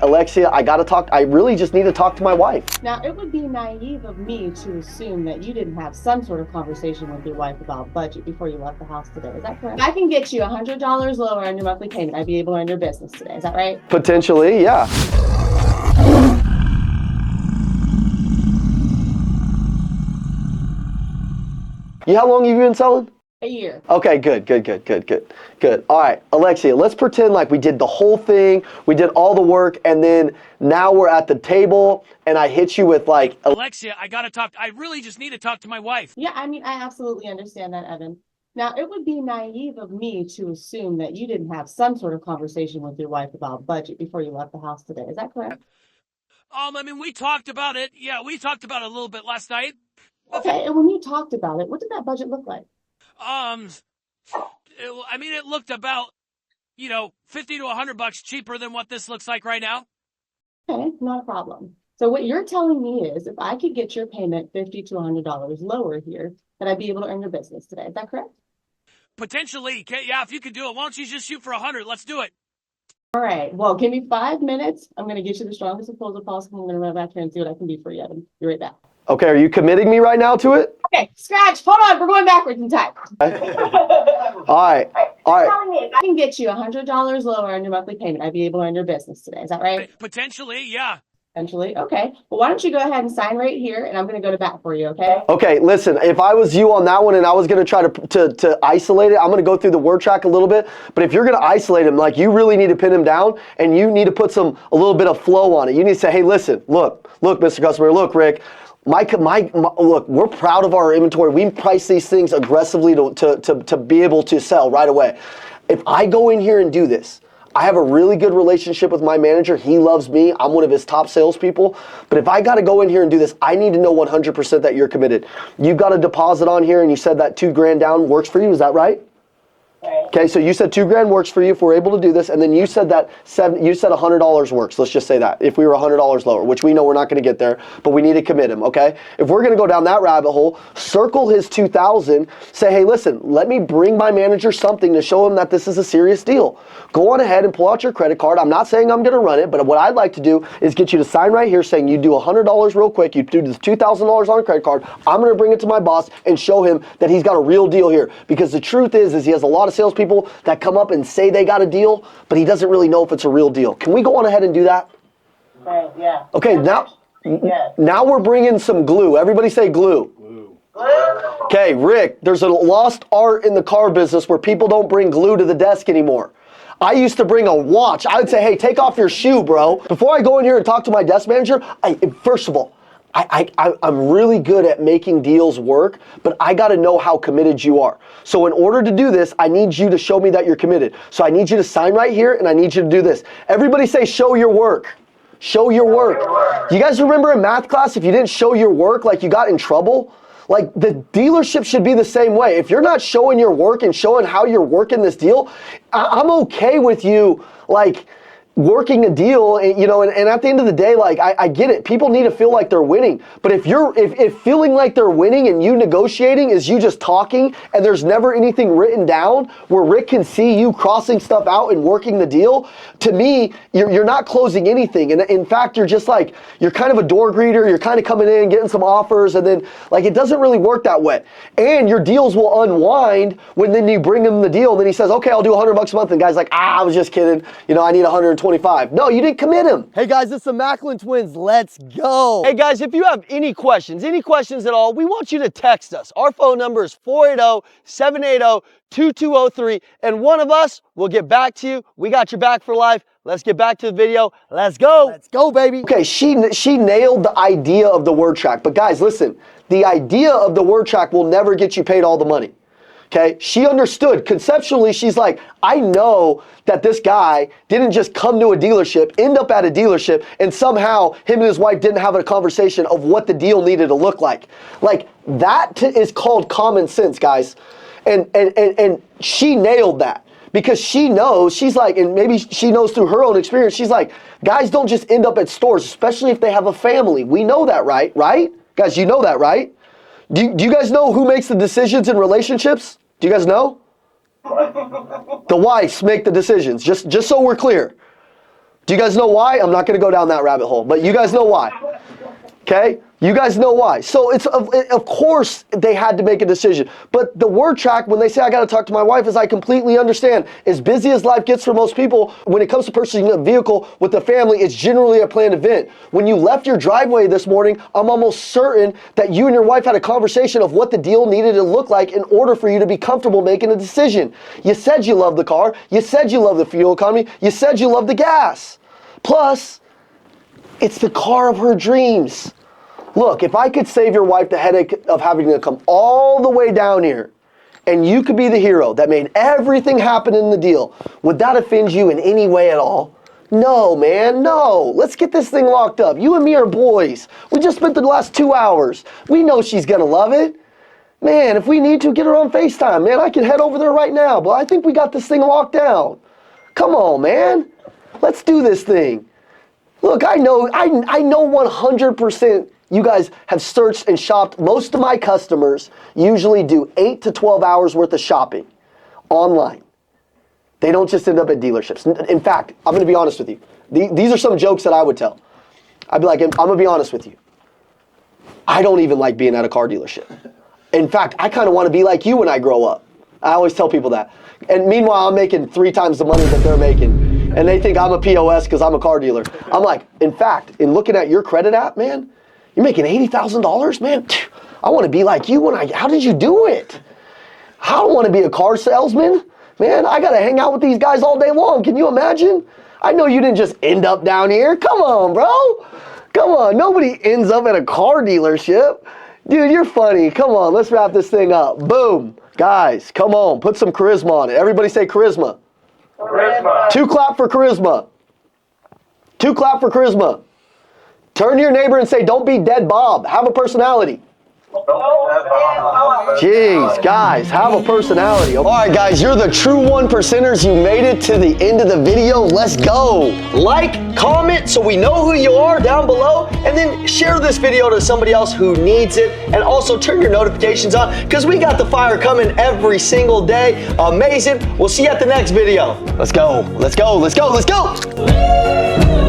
Alexia, I really just need to talk to my wife. Now, it would be naive of me to assume that you didn't have some sort of conversation with your wife about budget before you left the house today. Is that correct? I can get you $100 lower on your monthly payment. I'd be able to run your business today. Is that right? Potentially, yeah. How long have you been selling? A year. Okay, good. All right, Alexia, let's pretend like we did the whole thing, we did all the work, and then now we're at the table, and I hit you with like, Alexia, I really just need to talk to my wife. Yeah, I mean, I absolutely understand that, Evan. Now, it would be naive of me to assume that you didn't have some sort of conversation with your wife about budget before you left the house today. Is that correct? I mean, we talked about it. Yeah, we talked about it a little bit last night. Okay, and when you talked about it, what did that budget look like? It looked about, 50 to $100 cheaper than what this looks like right now. Okay, not a problem. So what you're telling me is if I could get your payment $50 to $100 lower here, that I'd be able to earn your business today. Is that correct? Potentially. Yeah, if you could do it, why don't you just shoot for 100? Let's do it. All right. Well, give me 5 minutes. I'm going to get you the strongest proposal possible. I'm going to run back here and see what I can do for you, Evan. Be right back. Okay, are you committing me right now to it? Okay, scratch. Hold on. We're going backwards in time. All right. Telling me if I can get you $100 lower on your monthly payment, I'd be able to earn your business today. Is that right? Potentially, yeah. Potentially. Okay. Well, why don't you go ahead and sign right here, and I'm going to go to bat for you, okay? Okay, listen, if I was you on that one and I was going to try to isolate it, I'm going to go through the word track a little bit, but if you're going to isolate him, like you really need to pin him down and you need to put a little bit of flow on it. You need to say, hey, listen, look, Mr. Customer, look, Rick, look, we're proud of our inventory. We price these things aggressively to be able to sell right away. If I go in here and do this, I have a really good relationship with my manager. He loves me. I'm one of his top salespeople. But if I got to go in here and do this, I need to know 100% that you're committed. You've got a deposit on here, and you said that $2,000 down works for you. Is that right? Okay, so you said $2,000 works for you if we're able to do this, and then you said that $100 works. Let's just say that if we were $100 lower, which we know we're not going to get there, but we need to commit him. Okay, if we're going to go down that rabbit hole, circle his 2,000. Say, hey, listen, let me bring my manager something to show him that this is a serious deal. Go on ahead and pull out your credit card. I'm not saying I'm going to run it, but what I'd like to do is get you to sign right here saying you do $100 real quick. You do the $2,000 on a credit card. I'm going to bring it to my boss and show him that he's got a real deal here. Because the truth is he has a lot of salespeople that come up and say they got a deal, but he doesn't really know if it's a real deal. Can we go on ahead and do that? Okay, yeah. Okay, now we're bringing some glue. Everybody say glue. Glue. Okay, Rick, there's a lost art in the car business where people don't bring glue to the desk anymore. I used to bring a watch. I would say, hey, take off your shoe, bro. Before I go in here and talk to my desk manager, first of all, I'm really good at making deals work, but I got to know how committed you are. So in order to do this, I need you to show me that you're committed. So I need you to sign right here, and I need you to do this. Everybody say, show your work. Show your work. You guys remember in math class, if you didn't show your work, like you got in trouble? Like the dealership should be the same way. If you're not showing your work and showing how you're working this deal, I'm okay with you, like, working a deal, and at the end of the day, like I get it. People need to feel like they're winning. But if feeling like they're winning and you negotiating is you just talking and there's never anything written down where Rick can see you crossing stuff out and working the deal, to me, you're not closing anything. And in fact, you're just like, you're kind of a door greeter. You're kind of coming in, getting some offers, and then like it doesn't really work that way. And your deals will unwind when then you bring him the deal. And then he says, okay, I'll do $100 a month. And the guy's like, I was just kidding. I need 125. No, you didn't commit him. Hey guys, it's the Macklin Twins. Let's go. Hey guys, if you have any questions at all, we want you to text us. Our phone number is 480-780-2203, and one of us will get back to you. We got your back for life. Let's get back to the video. Let's go. Let's go, baby. Okay, she nailed the idea of the word track. But guys, listen, the idea of the word track will never get you paid all the money. Okay, she understood. Conceptually, she's like, I know that this guy didn't just come to a dealership, end up at a dealership, and somehow him and his wife didn't have a conversation of what the deal needed to look like. Like, that is called common sense, guys. And she nailed that. Because she knows, she's like, and maybe she knows through her own experience, she's like, guys don't just end up at stores, especially if they have a family. We know that, right? Right? Guys, you know that, right? Do you guys know who makes the decisions in relationships? Do you guys know? The wives make the decisions, just so we're clear. Do you guys know why? I'm not going to go down that rabbit hole, but you guys know why. Okay? You guys know why. So it's of course they had to make a decision. But the word track, when they say I got to talk to my wife, is I completely understand. As busy as life gets for most people, when it comes to purchasing a vehicle with the family, it's generally a planned event. When you left your driveway this morning, I'm almost certain that you and your wife had a conversation of what the deal needed to look like in order for you to be comfortable making a decision. You said you love the car. You said you love the fuel economy. You said you love the gas. Plus, it's the car of her dreams. Look, if I could save your wife the headache of having to come all the way down here, and you could be the hero that made everything happen in the deal, would that offend you in any way at all? No, man, no. Let's get this thing locked up. You and me are boys. We just spent the last 2 hours. We know she's gonna love it. Man, if we need to, get her on FaceTime. Man, I can head over there right now, but I think we got this thing locked down. Come on, man. Let's do this thing. Look, I know 100% you guys have searched and shopped. Most of my customers usually do 8 to 12 hours worth of shopping online. They don't just end up at dealerships. In fact, I'm going to be honest with you. These are some jokes that I would tell. I'd be like, I'm going to be honest with you. I don't even like being at a car dealership. In fact, I kind of want to be like you when I grow up. I always tell people that. And meanwhile, I'm making 3 times the money that they're making. And they think I'm a POS because I'm a car dealer. I'm like, in fact, in looking at your credit app, man, you're making $80,000, man. I want to be like you how did you do it? I don't want to be a car salesman. Man, I got to hang out with these guys all day long. Can you imagine? I know you didn't just end up down here. Come on, bro. Come on. Nobody ends up at a car dealership. Dude, you're funny. Come on, let's wrap this thing up. Boom. Guys, come on. Put some charisma on it. Everybody say charisma. Charisma. 2 clap for charisma. 2 clap for charisma. Turn to your neighbor and say, don't be dead Bob. Have a personality. Jeez, guys, have a personality. All right, guys, you're the true 1%ers. You made it to the end of the video. Let's go. Like, comment so we know who you are down below, and then share this video to somebody else who needs it. And also turn your notifications on because we got the fire coming every single day. Amazing. We'll see you at the next video. Let's go. Let's go. Let's go. Let's go.